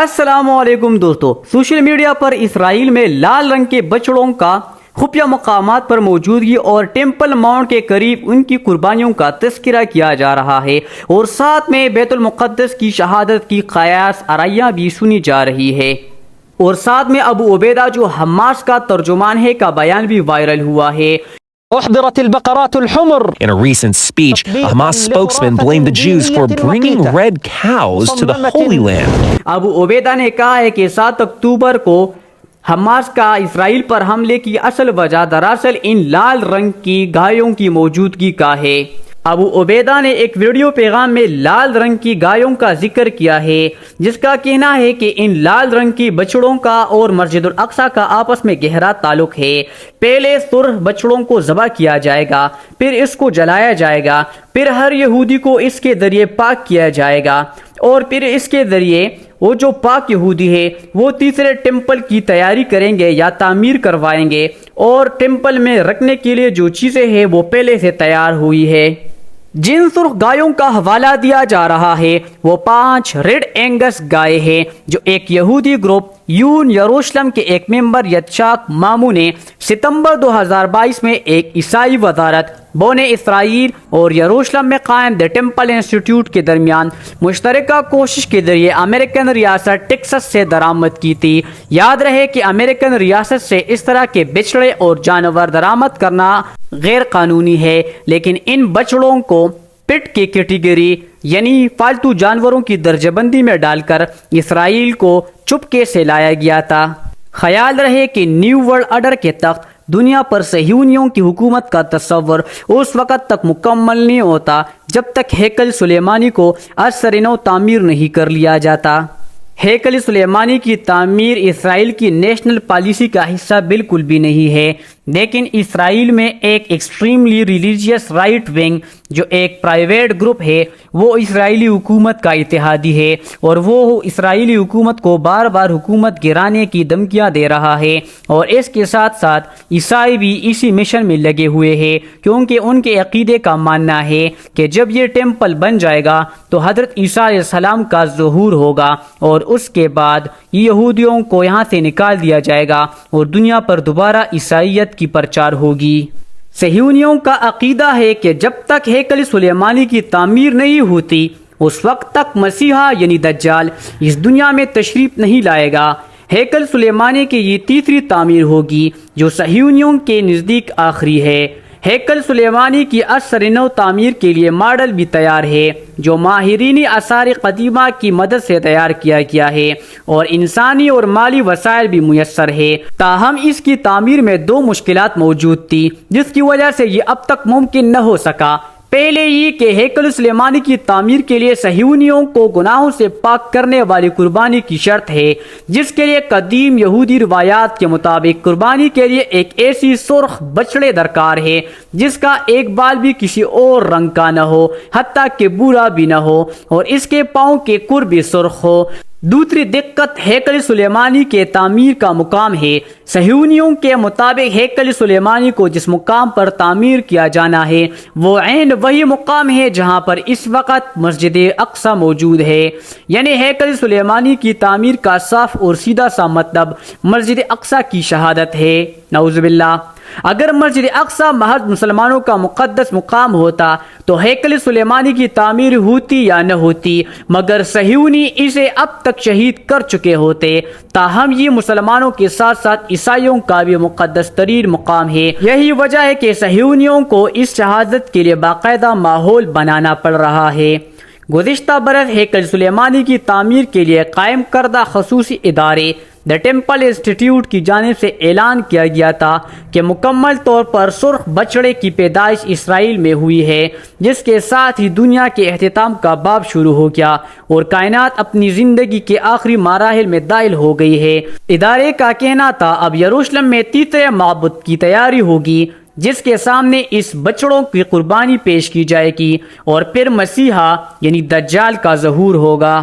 السلام علیکم دوستو، سوشل میڈیا پر اسرائیل میں لال رنگ کے بچڑوں کا خفیہ مقامات پر موجودگی اور ٹیمپل ماؤنٹ کے قریب ان کی قربانیوں کا تذکرہ کیا جا رہا ہے، اور ساتھ میں بیت المقدس کی شہادت کی قیاس آرائیاں بھی سنی جا رہی ہے، اور ساتھ میں ابو عبیدہ جو حماس کا ترجمان ہے کا بیان بھی وائرل ہوا ہے۔ أحضرت البقرات الحمر. In a recent speech, a Hamas spokesman blamed the Jews for bringing red cows to the Holy Land. ابو عبیدہ نے کہا ہے کہ 7 اکتوبر کو حماس کا اسرائیل پر حملے کی اصل وجہ دراصل ان لال رنگ کی گایوں کی موجودگی کا ہے۔ ابو عبیدہ نے ایک ویڈیو پیغام میں لال رنگ کی گایوں کا ذکر کیا ہے، جس کا کہنا ہے کہ ان لال رنگ کی بچڑوں کا اور مسجد الاقصی کا آپس میں گہرا تعلق ہے۔ پہلے سرخ بچڑوں کو ذبح کیا جائے گا، پھر اس کو جلایا جائے گا، پھر ہر یہودی کو اس کے ذریعے پاک کیا جائے گا، اور پھر اس کے ذریعے وہ جو پاک یہودی ہے وہ تیسرے ٹیمپل کی تیاری کریں گے یا تعمیر کروائیں گے، اور ٹیمپل میں رکھنے کے لیے جو چیزیں ہیں وہ پہلے سے تیار ہوئی ہے۔ جن سرخ گایوں کا حوالہ دیا جا رہا ہے وہ 5 ریڈ اینگس گائے ہیں، جو ایک یہودی گروپ یون یروشلم کے ایک ممبر یتشاک مامو نے ستمبر 2022 میں ایک عیسائی وزارت بونے اسرائیل اور یروشلم میں قائم دی ٹیمپل انسٹیٹیوٹ کے درمیان مشترکہ کوشش کے ذریعے امریکن ریاست ٹیکساس سے درآمد کی تھی۔ یاد رہے کہ امریکن ریاست سے اس طرح کے بچڑے اور جانور درآمد کرنا غیر قانونی ہے، لیکن ان بچڑوں کو پٹ کی کیٹیگری یعنی پالتو جانوروں کی درجہ بندی میں ڈال کر اسرائیل کو چپکے سے لایا گیا تھا۔ خیال رہے کہ نیو ورلڈ آرڈر کے تحت دنیا پر صہیونیوں کی حکومت کا تصور اس وقت تک مکمل نہیں ہوتا جب تک ہیکل سلیمانی کو از سر نو تعمیر نہیں کر لیا جاتا۔ ہیکل سلیمانی کی تعمیر اسرائیل کی نیشنل پالیسی کا حصہ بالکل بھی نہیں ہے، لیکن اسرائیل میں ایک ایکسٹریملی ریلیجیس رائٹ ونگ جو ایک پرائیویٹ گروپ ہے وہ اسرائیلی حکومت کا اتحادی ہے، اور وہ اسرائیلی حکومت کو بار بار حکومت گرانے کی دھمکیاں دے رہا ہے، اور اس کے ساتھ ساتھ عیسائی بھی اسی مشن میں لگے ہوئے ہیں، کیونکہ ان کے عقیدے کا ماننا ہے کہ جب یہ ٹیمپل بن جائے گا تو حضرت عیسیٰ علیہ السلام کا ظہور ہوگا، اور اس کے بعد یہودیوں کو یہاں سے نکال دیا جائے گا اور دنیا پر دوبارہ عیسائیت کی پرچار ہوگی۔ صہیونیوں کا عقیدہ ہے کہ جب تک ہیکل سلیمانی کی تعمیر نہیں ہوتی اس وقت تک مسیحا یعنی دجال اس دنیا میں تشریف نہیں لائے گا۔ ہیکل سلیمانی کی یہ تیسری تعمیر ہوگی جو صہیونیوں کے نزدیک آخری ہے۔ ہیکل سلیمانی کی از سر نو تعمیر کے لیے ماڈل بھی تیار ہے جو ماہرین آثار قدیمہ کی مدد سے تیار کیا گیا ہے، اور انسانی اور مالی وسائل بھی میسر ہے۔ تاہم اس کی تعمیر میں 2 مشکلات موجود تھی جس کی وجہ سے یہ اب تک ممکن نہ ہو سکا۔ پہلے یہ کہ ہیکل سلیمانی کی تعمیر کے لیے صہیونیوں کو گناہوں سے پاک کرنے والی قربانی کی شرط ہے، جس کے لیے قدیم یہودی روایات کے مطابق قربانی کے لیے ایک ایسی سرخ بچڑے درکار ہے جس کا ایک بال بھی کسی اور رنگ کا نہ ہو، حتیٰ کہ بھورا بھی نہ ہو، اور اس کے پاؤں کے کر بھی سرخ ہو۔ دوسری دقت ہیکل سلیمانی کے تعمیر کا مقام ہے۔ صہیونیوں کے مطابق ہیکل سلیمانی کو جس مقام پر تعمیر کیا جانا ہے وہ عین وہی مقام ہے جہاں پر اس وقت مسجد اقصی موجود ہے، یعنی ہیکل سلیمانی کی تعمیر کا صاف اور سیدھا سا مطلب مسجد اقصی کی شہادت ہے۔ نعوذ باللہ۔ اگر مسجد اقصی محض مسلمانوں کا مقدس مقام ہوتا تو ہیکل سلیمانی کی تعمیر ہوتی یا نہ ہوتی، مگر صہیونی اسے اب تک شہید کر چکے ہوتے۔ تاہم یہ مسلمانوں کے ساتھ ساتھ عیسائیوں کا بھی مقدس ترین مقام ہے۔ یہی وجہ ہے کہ صہیونیوں کو اس شہادت کے لیے باقاعدہ ماحول بنانا پڑ رہا ہے۔ گزشتہ برس ہیکل سلیمانی کی تعمیر کے لیے قائم کردہ خصوصی ادارے دی ٹیمپل انسٹیٹیوٹ کی جانب سے اعلان کیا گیا تھا کہ مکمل طور پر سرخ بچڑے کی پیدائش اسرائیل میں ہوئی ہے، جس کے ساتھ ہی دنیا کے اختتام کا باب شروع ہو گیا اور کائنات اپنی زندگی کے آخری مراحل میں داخل ہو گئی ہے۔ ادارے کا کہنا تھا اب یروشلم میں تیسرے معبد کی تیاری ہوگی جس کے سامنے اس بچڑوں کی قربانی پیش کی جائے گی، اور پھر مسیحا یعنی دجال کا ظہور ہوگا۔